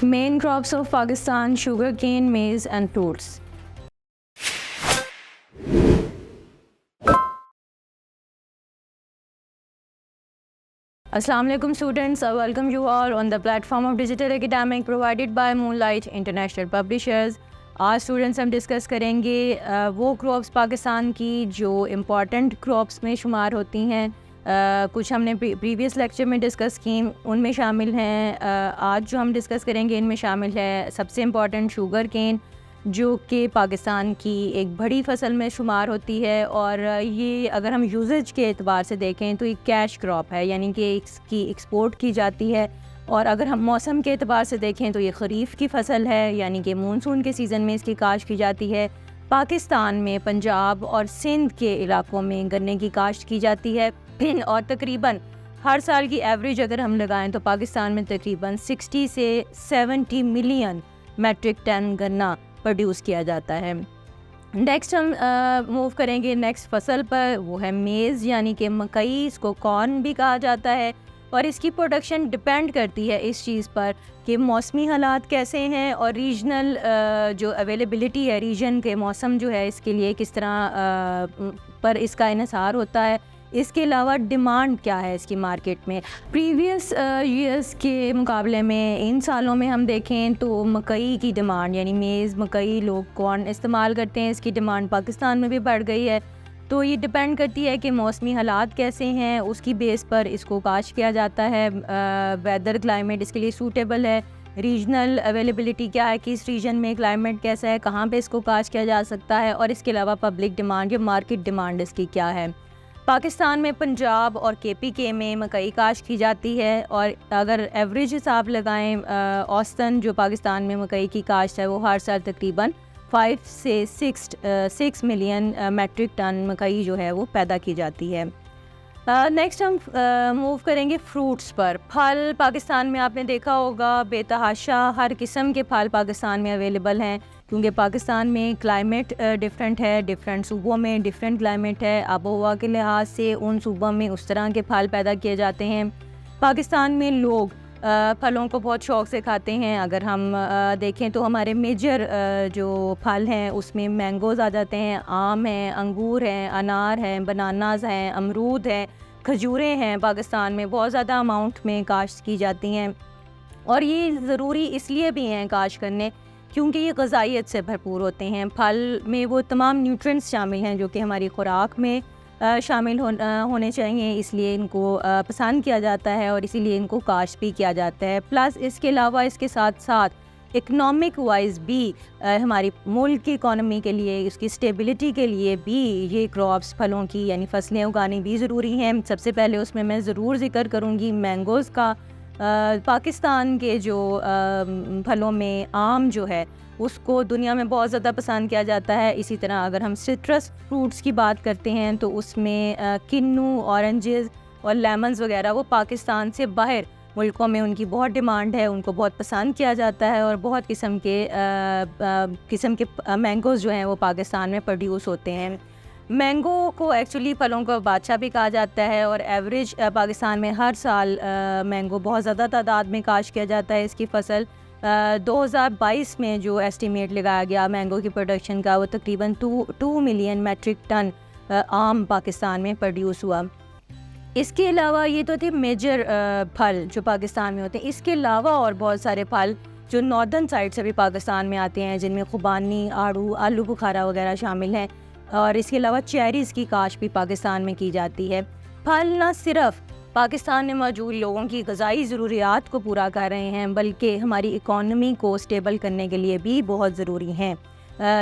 Main crops of Pakistan: sugarcane, maize and fruits. Assalamu alaikum students, I welcome you all on the platform of Digital Academic provided by Moonlight International Publishers. आज students हम discuss करेंगे वो crops Pakistan की जो important crops में शुमार होती हैं। कुछ हमने प्रीवियस लेक्चर में डिस्कस की, उनमें शामिल हैं। आज जो हम डिस्कस करेंगे इनमें शामिल है सबसे इम्पॉर्टेंट शुगर केन, जो कि पाकिस्तान की एक बड़ी फसल में शुमार होती है। और ये अगर हम यूजेज के एतबार से देखें तो ये कैश क्रॉप है, यानी कि इसकी एक्सपोर्ट की जाती है। और अगर हम मौसम के एतबार से देखें तो ये ख़रीफ़ की फ़सल है, यानी कि मानसून के सीज़न में इसकी काश्त की जाती है। पाकिस्तान में पंजाब और सिंध के इलाकों में गन्ने की काश्त की जाती है और तकरीबन हर साल की एवरेज अगर हम लगाएं तो पाकिस्तान में तकरीबन 60 से 70 मिलियन मैट्रिक टन गन्ना प्रोड्यूस किया जाता है। नेक्स्ट हम मूव करेंगे नेक्स्ट फसल पर, वो है मेज़ यानी कि मकई, इसको कॉर्न भी कहा जाता है। और इसकी प्रोडक्शन डिपेंड करती है इस चीज़ पर कि मौसमी हालात कैसे हैं और रीजनल जो अवेलेबिलिटी है, रीजन के मौसम जो है इसके लिए किस तरह पर इसका इन्हिसार होता है। इसके अलावा डिमांड क्या है इसकी मार्केट में। प्रीवियस ईयर्स के मुकाबले में इन सालों में हम देखें तो मकई की डिमांड, यानी मेज़ मकई लोग कॉर्न इस्तेमाल करते हैं, इसकी डिमांड पाकिस्तान में भी बढ़ गई है। तो ये डिपेंड करती है कि मौसमी हालात कैसे हैं, उसकी बेस पर इसको काश्त किया जाता है। वेदर क्लाइमेट इसके लिए सूटेबल है, रीजनल अवेलेबिलिटी क्या है, किस रीजन में क्लाइमेट कैसा है, कहाँ पे इसको काश्त किया जा सकता है। और इसके अलावा पब्लिक डिमांड या मार्केट डिमांड इसकी क्या है। पाकिस्तान में पंजाब और KPK में मकई काश्त की जाती है। और अगर एवरेज हिसाब लगाएं, औसतन जो पाकिस्तान में मकई की काश्त है वो हर साल तकरीबन 5 से 6 मिलियन मैट्रिक टन मकई जो है वो पैदा की जाती है। नेक्स्ट हम मूव करेंगे फ्रूट्स पर। फल पाकिस्तान में आपने देखा होगा बेतहाशा हर किस्म के फल पाकिस्तान में अवेलेबल हैं, क्योंकि पाकिस्तान में क्लाइमेट डिफरेंट है, डिफरेंट सूबों में डिफरेंट क्लाइमेट है। आबोहवा के लिहाज से उन सूबों में उस तरह के फल पैदा किए जाते हैं। पाकिस्तान में लोग फलों को बहुत शौक़ से खाते हैं। अगर हम देखें तो हमारे मेजर जो फल हैं उसमें मैंगोज़ आ जाते हैं, आम हैं, अंगूर हैं, अनार हैं, बनानाज हैं, अमरूद हैं, खजूरें हैं। पाकिस्तान में बहुत ज़्यादा अमाउंट में काश्त की जाती हैं और ये ज़रूरी इसलिए भी हैं काश्त करने क्योंकि ये ग़ज़ाइयत से भरपूर होते हैं। फल में वो तमाम न्यूट्रिएंट्स शामिल हैं जो कि हमारी खुराक में शामिल होने चाहिए, इसलिए इनको पसंद किया जाता है और इसीलिए इनको काश्त भी किया जाता है। प्लस इसके अलावा इसके साथ साथ इकनॉमिक वाइज भी हमारी मुल्क की इकॉनमी के लिए, उसकी स्टेबिलिटी के लिए भी ये क्रॉप्स फलों की यानी फसलें उगानी भी ज़रूरी हैं। सबसे पहले उसमें मैं ज़रूर ज़िक्र करूँगी मैंगोज़ का। पाकिस्तान के जो फलों में आम जो है उसको दुनिया में बहुत ज़्यादा पसंद किया जाता है। इसी तरह अगर हम सिट्रस फ्रूट्स की बात करते हैं तो उसमें किन्नू, ऑरेंजेस और लेमन्स वगैरह वो पाकिस्तान से बाहर मुल्कों में उनकी बहुत डिमांड है, उनको बहुत पसंद किया जाता है और बहुत किस्म के मैंगोज़ जो हैं वो पाकिस्तान में प्रोड्यूस होते हैं। मैंगो को एक्चुअली फलों का बादशाह भी कहा जाता है और एवरेज पाकिस्तान में हर साल मैंगो बहुत ज़्यादा तादाद में काश्त किया जाता है। इसकी फ़सल 2022 में जो एस्टीमेट लगाया गया मैंगो की प्रोडक्शन का वो तकरीबन 2 मिलियन मैट्रिक टन आम पाकिस्तान में प्रोड्यूस हुआ। इसके अलावा ये तो थे मेजर फल जो पाकिस्तान में होते हैं। इसके अलावा और बहुत सारे फल जो नॉर्दर्न साइड से भी पाकिस्तान में आते हैं, जिनमें खुबानी, आड़ू, आलू बुखारा वगैरह शामिल हैं। और इसके अलावा चेरीज़ की काश्त भी पाकिस्तान में की जाती है। फल न सिर्फ़ पाकिस्तान में मौजूद लोगों की ग़िज़ाई ज़रूरियात को पूरा कर रहे हैं बल्कि हमारी इकॉनमी को स्टेबल करने के लिए भी बहुत ज़रूरी हैं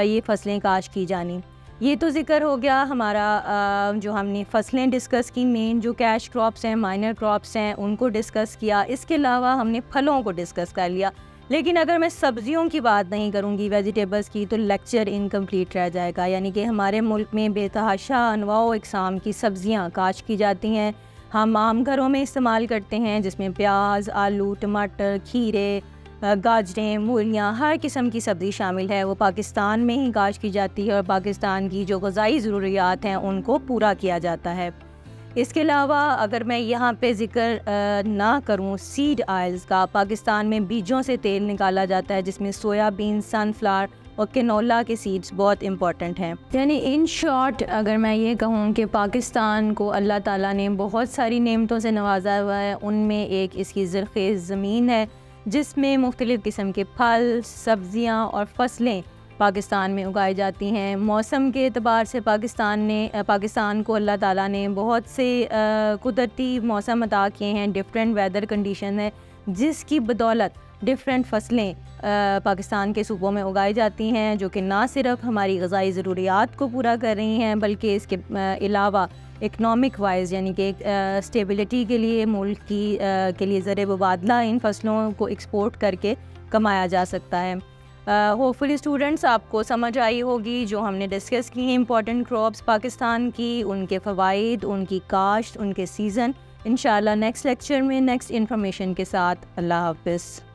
ये फ़सलें काश्त की जानी। ये तो ज़िक्र हो गया हमारा जो हमने फ़सलें डिस्कस की, मेन जो कैश क्रॉप्स हैं, माइनर क्रॉप्स हैं, उनको डिस्कस किया। इसके अलावा हमने फलों को डिस्कस कर लिया। लेकिन अगर मैं सब्ज़ियों की बात नहीं करूँगी, वेजिटेबल्स की, तो लेक्चर इनकम्प्लीट रह जाएगा। यानी कि हमारे मुल्क में बेतहाशा अनवाओ इक़साम की सब्ज़ियाँ काश्त की जाती हैं। हम आम घरों में इस्तेमाल करते हैं, जिसमें प्याज, आलू, टमाटर, खीरे, गाजरें, मूलियाँ, हर किस्म की सब्ज़ी शामिल है। वो पाकिस्तान में ही काश्त की जाती है और पाकिस्तान की जो ग़िज़ाई ज़रूरियात हैं उनको पूरा किया जाता है। इसके अलावा अगर मैं यहाँ पे ज़िक्र ना करूँ सीड ऑयल्स का, पाकिस्तान में बीजों से तेल निकाला जाता है जिसमें सोयाबीन, सनफ्लावर और कैनोला के सीड्स बहुत इम्पॉर्टेंट हैं। यानी इन शॉर्ट अगर मैं ये कहूँ कि पाकिस्तान को अल्लाह ताला ने बहुत सारी नेमतों से नवाजा हुआ है, उनमें एक इसकी ज़रख़ेज़ ज़मीन है जिसमें मुख्तलिफ़ किस्म के फल, सब्ज़ियाँ और फसलें पाकिस्तान में उगाई जाती हैं। मौसम के एतबार से पाकिस्तान को अल्लाह ताला ने बहुत से कुदरती मौसम अता किए हैं, डिफरेंट वेदर कंडीशन है जिसकी बदौलत डिफरेंट फसलें पाकिस्तान के सूबों में उगाई जाती हैं जो कि ना सिर्फ हमारी ग़िज़ाई ज़रूरियात को पूरा कर रही हैं बल्कि इसके अलावा इकनॉमिक वाइज यानी कि स्टेबिलिटी के लिए मुल्क के लिए ज़र मुबादला इन फसलों को एक्सपोर्ट करके कमाया जा सकता है। होपफुली स्टूडेंट्स आपको समझ आई होगी जो हमने डिस्कस की हैं इंपॉर्टेंट क्रॉप्स पाकिस्तान की, उनके फ़वाइद, उनकी काश्त, उनके सीज़न। इंशाल्लाह नेक्स्ट लेक्चर में नेक्स्ट इन्फॉर्मेशन के साथ। अल्लाह हाफ़िज़।